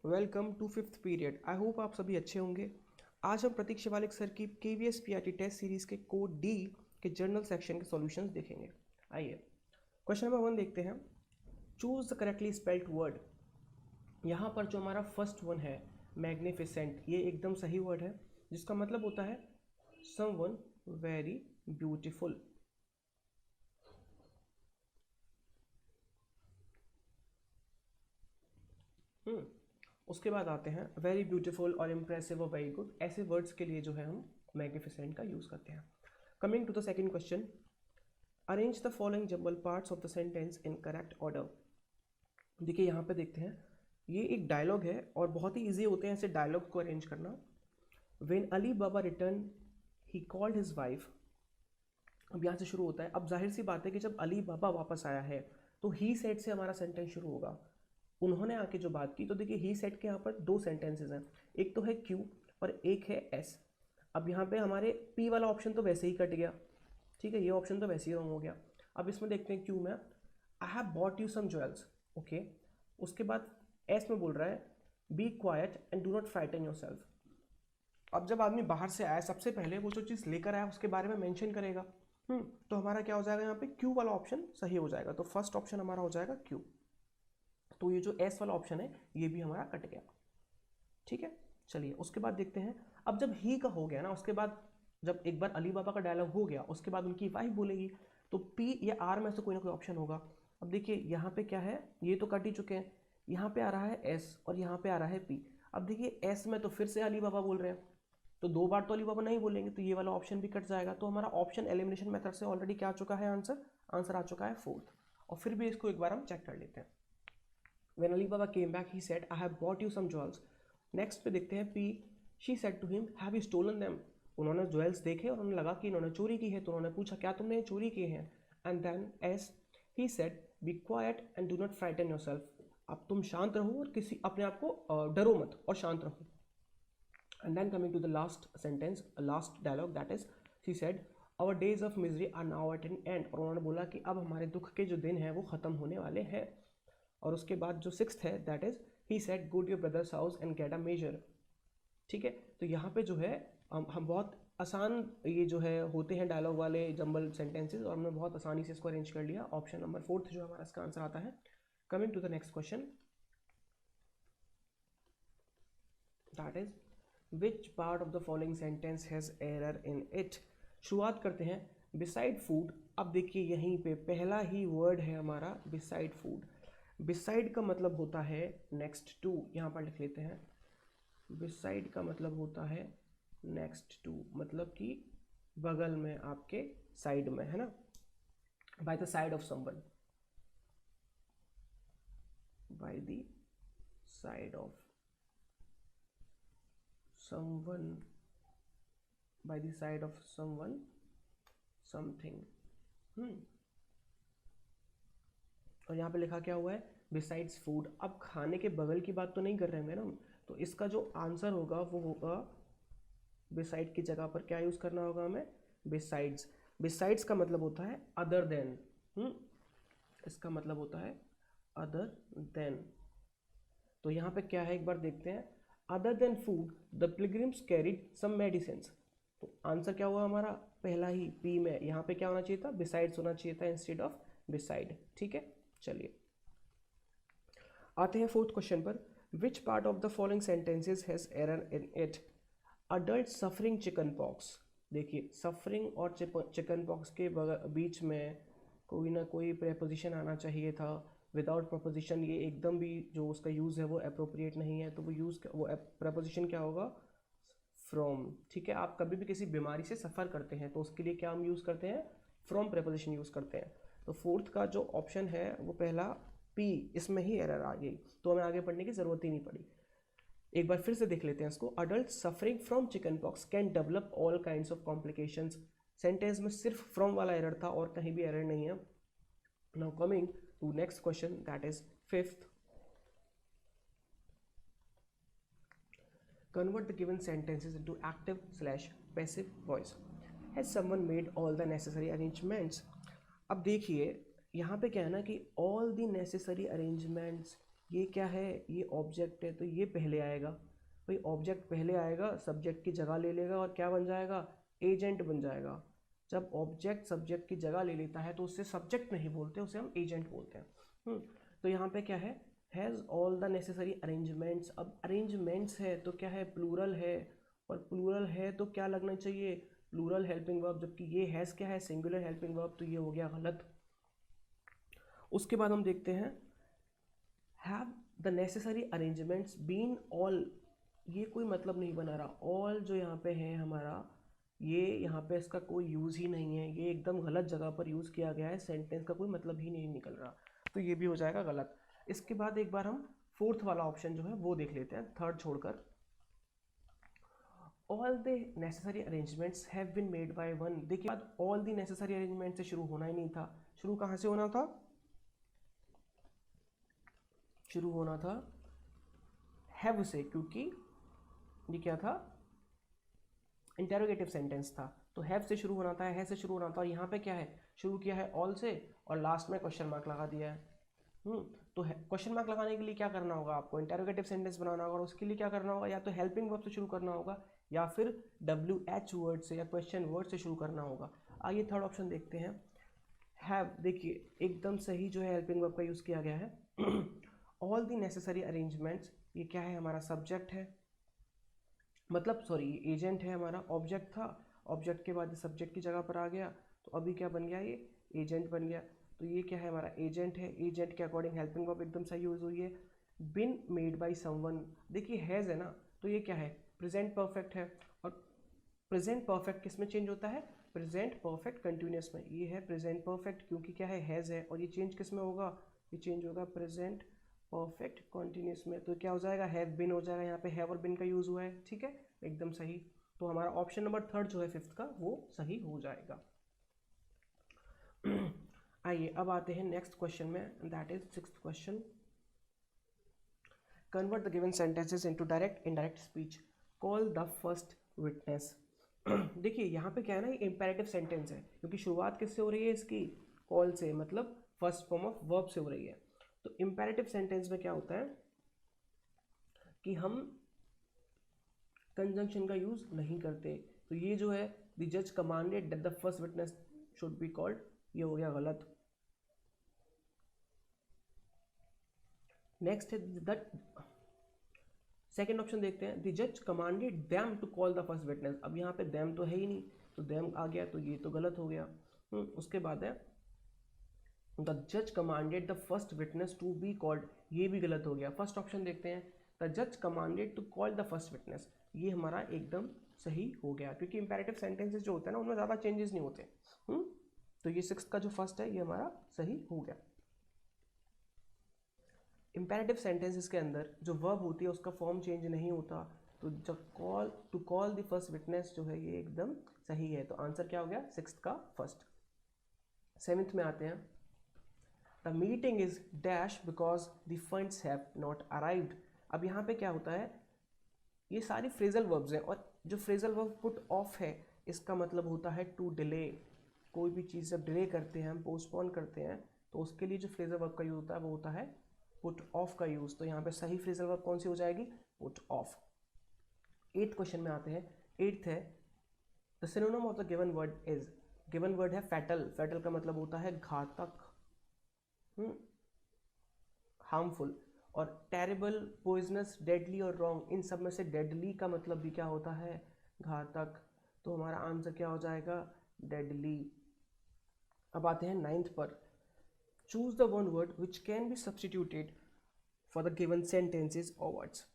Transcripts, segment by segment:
Welcome to fifth period. I hope आप सभी अच्छे होंगे। आज हम प्रतीक शिवालिक सर की KVS PRT टेस्ट सीरीज के कोड डी के जर्नल सेक्शन के सॉल्यूशंस देखेंगे। आइए क्वेश्चन नंबर 1 देखते हैं। Choose the correctly spelled word. यहाँ पर जो हमारा फर्स्ट वन है मैग्निफिसेंट, ये एकदम सही वर्ड है जिसका मतलब होता है समवन वेरी ब्यूटिफुल। उसके बाद आते हैं वेरी ब्यूटीफुल और इम्प्रेसिव और वेरी गुड। ऐसे वर्ड्स के लिए जो है हम मैग्निफिसेंट का यूज़ करते हैं। Coming to the second question, arrange the following jumble parts of the sentence in correct order. देखिए यहाँ पे देखते हैं, ये एक डायलॉग है और बहुत ही ईजी होते हैं ऐसे डायलॉग को अरेंज करना। When Ali Baba return he called his wife. अब यहाँ से शुरू होता है। अब जाहिर सी बात है कि जब अली बाबा वापस आया है तो ही सेड से हमारा सेंटेंस शुरू होगा। उन्होंने आके जो बात की, तो देखिए ही सेड के यहाँ पर दो सेंटेंसेस हैं, एक तो है क्यू और एक है एस। अब यहाँ पे हमारे पी वाला ऑप्शन तो वैसे ही कट गया, ठीक है, ये ऑप्शन तो वैसे ही रॉन्ग हो गया। अब इसमें देखते हैं क्यू में I have bought you some jewels, okay. उसके बाद एस में बोल रहा है be quiet and do not frighten yourself. अब जब आदमी बाहर से आया सबसे पहले वो जो चीज़ लेकर आया उसके बारे में मेंशन करेगा, तो हमारा क्या हो जाएगा, यहाँ पे क्यू वाला ऑप्शन सही हो जाएगा। तो फर्स्ट ऑप्शन हमारा हो जाएगा क्यू। तो ये जो एस वाला ऑप्शन है ये भी हमारा कट गया, ठीक है। चलिए उसके बाद देखते हैं। अब जब ही का हो गया ना, उसके बाद जब एक बार अली बाबा का डायलॉग हो गया उसके बाद उनकी वाइफ बोलेगी, तो पी या आर में से कोई ना कोई ऑप्शन होगा। अब देखिए यहाँ पे क्या है, ये तो कट ही चुके हैं। यहाँ पे आ रहा है एस और यहाँ पे आ रहा है पी। अब देखिए एस में तो फिर से अली बाबा बोल रहे हैं, तो दो बार तो अली बाबा नहीं बोलेंगे, तो ये वाला ऑप्शन भी कट जाएगा। तो हमारा ऑप्शन एलिमिनेशन मेथड से ऑलरेडी क्या आ चुका है, आंसर आ चुका है फोर्थ। और फिर भी इसको एक बार हम चेक कर लेते हैं। When Ali Baba came back, he said, I have bought you some jewels. Next पे देखते हैं P. She said to him, Have you stolen them? उन्होंने ज्वेल्स देखे और उन्हें लगा कि इन्होंने चोरी की है, तो उन्होंने पूछा क्या तुमने चोरी किए हैं। And then S. He said, Be quiet and do not frighten yourself. अब तुम शांत रहो और किसी अपने आप को डरो मत और शांत रहो। And then coming to the last sentence, last dialogue, that is, she said, Our days of misery are now at an end. और उन्होंने बोला कि अब हमारे दुख के जो दिन हैं वो ख़त्म होने वाले हैं। और उसके बाद जो सिक्स्थ है that is he said go to your brother's house and get a measure, ठीक है। तो यहाँ पे जो है हम बहुत आसान ये जो है होते हैं डायलॉग वाले जंबल सेंटेंसेस, और हमने बहुत आसानी से इसको अरेंज कर लिया। ऑप्शन नंबर फोर्थ जो हमारा इसका आंसर आता है। Coming to the next question, that is which part of the following sentence has error in it. शुरुआत करते हैं बिसाइड फूड। अब देखिए यहीं पे पहला ही वर्ड है हमारा बिसाइड फूड। बिसाइड का मतलब होता है नेक्स्ट टू, यहाँ पर लिख लेते हैं। बिसाइड का मतलब होता है नेक्स्ट टू, मतलब कि बगल में, आपके साइड में, है ना। By the side of someone, by the side of someone, by the side of someone something. और यहाँ पे लिखा क्या हुआ है, बिसाइड्स फूड। अब खाने के बगल की बात तो नहीं कर रहे हैं मैडम, तो इसका जो आंसर होगा वो होगा बिसाइड की जगह पर क्या यूज़ करना होगा हमें, बिसाइड्स। बिसाइड्स का मतलब होता है अदर देन, इसका मतलब होता है अदर देन। तो यहाँ पे क्या है एक बार देखते हैं, other than food the pilgrims carried some medicines. तो आंसर क्या हुआ हमारा, पहला ही पी में यहाँ पे क्या होना चाहिए था, बिसाइड्स होना चाहिए था इंस्टेड ऑफ बिसाइड, ठीक है। चलिए आते हैं फोर्थ क्वेश्चन पर। विच part of the following sentences has error in it. Adult suffering chicken pox. देखिए सफरिंग और चिकन पॉक्स के बीच में कोई ना कोई प्रेपोजिशन आना चाहिए था। विदाउट प्रपोजिशन ये एकदम भी जो उसका यूज़ है वो अप्रोप्रिएट नहीं है, तो वो प्रेपोजिशन क्या होगा, फ्रॉम, ठीक है। आप कभी भी किसी बीमारी से सफ़र करते हैं तो उसके लिए क्या हम यूज़ करते हैं, फ्रॉम प्रेपोजिशन यूज़ करते हैं। तो फोर्थ का जो ऑप्शन है वो पहला पी, इसमें ही एरर आ गई, तो हमें आगे पढ़ने की ज़रूरत ही नहीं पड़ी। एक बार फिर से देख लेते हैं इसको। Adult suffering from chicken pox can develop all kinds of complications. Sentence में सिर्फ फ्रॉम वाला एरर था और कहीं भी एरर नहीं है। Now coming to next question, that is fifth. Convert the given sentences into active slash passive voice. Has someone made all the necessary arrangements. अब देखिए यहाँ पे क्या है ना कि ऑल द नेसेसरी अरेंजमेंट्स ये क्या है, ये ऑब्जेक्ट है तो ये पहले आएगा। भाई ऑब्जेक्ट पहले आएगा, सब्जेक्ट की जगह ले लेगा और क्या बन जाएगा, एजेंट बन जाएगा। जब ऑब्जेक्ट सब्जेक्ट की जगह ले लेता है तो उससे सब्जेक्ट नहीं बोलते, उसे हम एजेंट बोलते हैं। तो यहाँ पे क्या है, has all the necessary arrangements. अब अरेंजमेंट्स है तो क्या है, प्लूरल है, और प्लूरल है तो क्या लगना चाहिए, प्लूरल हेल्पिंग वर्ब, जबकि ये हैज़ क्या है, सिंगुलर हेल्पिंग वर्ब, तो ये हो गया गलत। उसके बाद हम देखते हैं have the necessary arrangements been all, ये कोई मतलब नहीं बना रहा। ऑल जो यहाँ पे है हमारा, ये यहाँ पे इसका कोई यूज़ ही नहीं है, ये एकदम गलत जगह पर यूज़ किया गया है, सेंटेंस का कोई मतलब ही नहीं निकल रहा, तो ये भी हो जाएगा गलत। इसके बाद एक बार हम फोर्थ वाला ऑप्शन जो है वो देख लेते हैं, थर्ड छोड़कर। All the necessary arrangements have been made by one. देखिए बाद ऑल द नेसेसरी अरेंजमेंट से शुरू होना ही नहीं था, शुरू कहाँ से होना था, शुरू होना था हैव से, क्योंकि ये क्या था, इंटेरोगेटिव सेंटेंस था, तो हैव से शुरू होना था, है से शुरू होना था, और यहाँ पे क्या है, शुरू किया है ऑल से और लास्ट में क्वेश्चन मार्क लगा दिया है। तो क्वेश्चन मार्क लगाने के लिए क्या करना होगा, आपको इंटेरोगेटिव सेंटेंस बनाना होगा, और उसके लिए क्या करना होगा, या तो हेल्पिंग वर्ब से शुरू करना होगा या फिर WH वर्ड से या क्वेश्चन वर्ड से शुरू करना होगा। आइए थर्ड ऑप्शन देखते हैं, हैव। देखिए एकदम सही जो है हेल्पिंग वर्ब का यूज़ किया गया है। ऑल द नेसेसरी अरेंजमेंट्स, ये क्या है, हमारा सब्जेक्ट है, मतलब सॉरी एजेंट है, हमारा ऑब्जेक्ट था, ऑब्जेक्ट के बाद सब्जेक्ट की जगह पर आ गया, तो अभी क्या बन गया, ये एजेंट बन गया। तो ये क्या है, हमारा एजेंट है, एजेंट के अकॉर्डिंग हेल्पिंग वर्ब एकदम सही यूज हुई है। बिन मेड बाय समवन, देखिए हैज़ है ना, तो ये क्या है, प्रेजेंट परफेक्ट है, और प्रेजेंट परफेक्ट किस में चेंज होता है, प्रेजेंट परफेक्ट कंटिन्यूस में, ये है प्रेजेंट परफेक्ट, क्योंकि क्या है, हैज़ है, और ये चेंज किस में होगा, ये चेंज होगा प्रेजेंट परफेक्ट कॉन्टिन्यूस में, तो क्या हो जाएगा, हैव बिन हो जाएगा, यहाँ पे हैव और बिन का यूज़ हुआ है, ठीक है, एकदम सही। तो हमारा ऑप्शन नंबर थर्ड जो है फिफ्थ का वो सही हो जाएगा। आइए अब आते हैं नेक्स्ट क्वेश्चन में, that is sixth question. Convert the given sentences into direct indirect speech, call the first witness. देखिए यहाँ पे क्या है ना, ये इंपेरेटिव सेंटेंस है, क्योंकि शुरुआत किससे हो रही है इसकी, कॉल से, मतलब फर्स्ट फॉर्म ऑफ वर्ब से हो रही है। तो इंपेरेटिव सेंटेंस में क्या होता है कि हम कंजंक्शन का यूज नहीं करते, तो ये जो है द जज commanded that the first witness should be called, ये हो गया गलत। नेक्स्ट है दैट, सेकेंड ऑप्शन देखते हैं, द जज commanded them to call the first witness. अब यहाँ पे देम तो है ही नहीं, तो देम आ गया, तो ये तो गलत हो गया। उसके बाद है द जज commanded the first witness to be called, ये भी गलत हो गया। फर्स्ट ऑप्शन देखते हैं, द जज commanded to call the first witness, ये हमारा एकदम सही हो गया, क्योंकि इंपेरेटिव सेंटेंसेस जो होते हैं ना उनमें ज़्यादा चेंजेस नहीं होते। तो ये सिक्स्थ का जो फर्स्ट है ये हमारा सही हो गया। इंपेरेटिव सेंटेंसेस के अंदर जो वर्ब होती है उसका फॉर्म चेंज नहीं होता, तो जब call to call the first witness जो है ये एकदम सही है, तो आंसर क्या हो गया, सिक्स्थ का फर्स्ट। सेवेंथ में आते हैं, the meeting is dash because the funds have not arrived. अब यहाँ पे क्या होता है, ये सारी फ्रेजल वर्ब्स हैं, और जो फ्रेजल वर्ब पुट ऑफ है इसका मतलब होता है टू डिले। कोई भी चीज़ जब डिले करते हैं, हम पोस्टपोन करते हैं, तो उसके लिए जो फ्रेजल वर्ब का यूज होता है वो होता है पुट ऑफ का यूज। तो यहाँ पे सही फ्रेजल वर्ब कौन सी हो जाएगी, पुट ऑफ। एट्थ क्वेश्चन में आते हैं, एट्थ है the synonym of the given word is, given word है फैटल, फैटल का मतलब होता है घातक, हार्मफुल, और टेरिबल, पॉइजनस, डेडली और रॉन्ग, इन सब में से डेडली का मतलब भी क्या होता है, घातक, तो हमारा आंसर क्या हो जाएगा, डेडली। अब आते हैं नाइन्थ पर, choose the one word which can be substituted for the given sentences और words.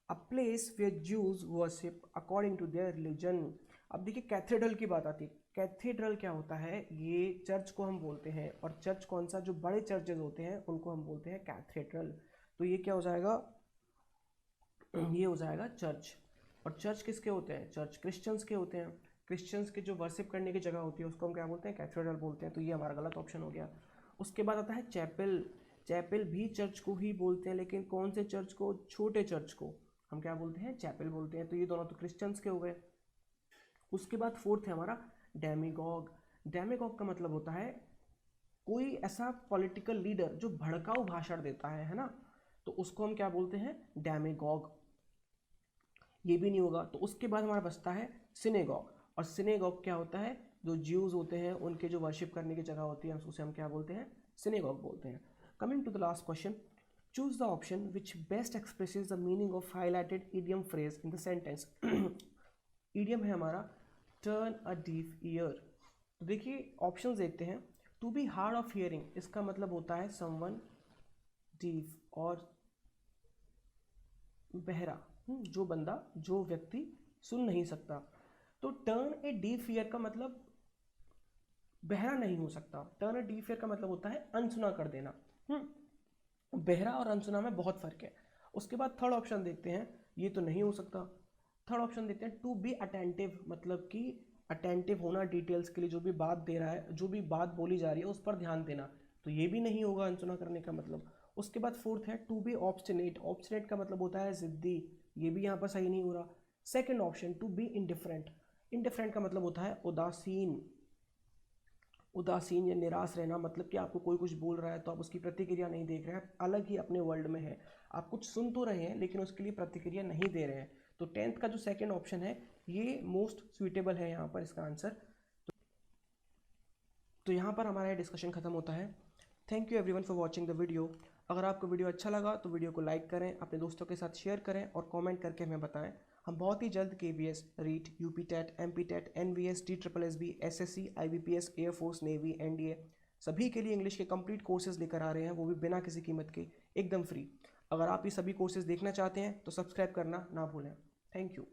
A place where Jews worship according to their religion. अब देखिए कैथेड्रल की बात आती है, कैथेड्रल क्या होता है, ये चर्च को हम बोलते हैं, और चर्च कौन सा, जो बड़े चर्चेज होते हैं उनको हम बोलते हैं कैथेड्रल, तो ये क्या हो जाएगा, ये हो जाएगा चर्च। और चर्च किसके होते हैं, चर्च क्रिश्चियंस के होते हैं, क्रिश्चियंस के जो वर्शिप करने की जगह होती है उसको हम क्या बोलते हैं, कैथेड्रल बोलते हैं, तो ये हमारा गलत ऑप्शन हो गया। उसके बाद आता है चैपल, चैपल भी चर्च को ही बोलते हैं, लेकिन कौन से चर्च को, छोटे चर्च को हम क्या बोलते हैं, चैपल बोलते हैं, तो ये दोनों तो क्रिश्चियंस के हो गए। उसके बाद फोर्थ है हमारा डेमीगॉग। डेमीगॉग का मतलब होता है कोई ऐसा पॉलिटिकल लीडर जो भड़काऊ भाषण देता है ना, तो उसको हम क्या बोलते हैं, डेमागॉग। ये भी नहीं होगा तो उसके बाद हमारा बचता है सिनेगॉग। और सिनेगॉग क्या होता है, जो ज्यूज होते हैं उनके जो वर्शिप करने की जगह होती है उसे हम क्या बोलते हैं, सिनेगॉग बोलते हैं। Coming to the last question, choose the option which best expresses the meaning of highlighted idiom phrase in the sentence. Idiom है हमारा टर्न अ डीफ ईयर। तो देखिए ऑप्शंस देखते हैं। To be hard of hearing, इसका मतलब होता है समवन डीफ और बहरा, जो बंदा, जो व्यक्ति सुन नहीं सकता। तो टर्न ए डीफ ईयर का मतलब बहरा नहीं हो सकता। टर्न ए डीफ ईयर का मतलब होता है अनसुना कर देना। बहरा और अनसुना में बहुत फर्क है। उसके बाद थर्ड ऑप्शन देखते हैं, ये तो नहीं हो सकता। थर्ड ऑप्शन देखते हैं, टू बी अटेंटिव, मतलब कि अटेंटिव होना डिटेल्स के लिए, जो भी बात दे रहा है, जो भी बात बोली जा रही है उस पर ध्यान देना, तो ये भी नहीं होगा अनसुना करने का मतलब। उसके बाद फोर्थ है टू बी ऑब्स्टिनेट। ऑब्स्टिनेट का मतलब होता है जिद्दी, ये भी यहाँ पर सही नहीं हो रहा। Second option to be indifferent. Indifferent का मतलब होता है उदासीन। उदासीन या निराश रहना, मतलब कि आपको कोई कुछ बोल रहा है तो आप उसकी प्रतिक्रिया नहीं देख रहे हैं, अलग ही अपने वर्ल्ड में है, आप कुछ सुन तो रहे हैं लेकिन उसके लिए प्रतिक्रिया नहीं दे रहे हैं। तो टेंथ का जो सेकंड ऑप्शन है ये मोस्ट सुइटेबल है यहाँ पर इसका आंसर। तो यहाँ पर हमारा डिस्कशन खत्म होता है। Thank you everyone for watching the video. अगर आपको वीडियो अच्छा लगा तो वीडियो को लाइक करें, अपने दोस्तों के साथ शेयर करें और कमेंट करके हमें बताएं। हम बहुत ही जल्द KVS, REET, UP TET, MP TET, NVS, TSSB, SSC, IBPS, air force, navy, NDA सभी के लिए इंग्लिश के कंप्लीट कोर्सेज लेकर आ रहे हैं, वो भी बिना किसी कीमत के, एकदम फ्री। अगर आप ये सभी कोर्सेज देखना चाहते हैं तो सब्सक्राइब करना ना भूलें। Thank you.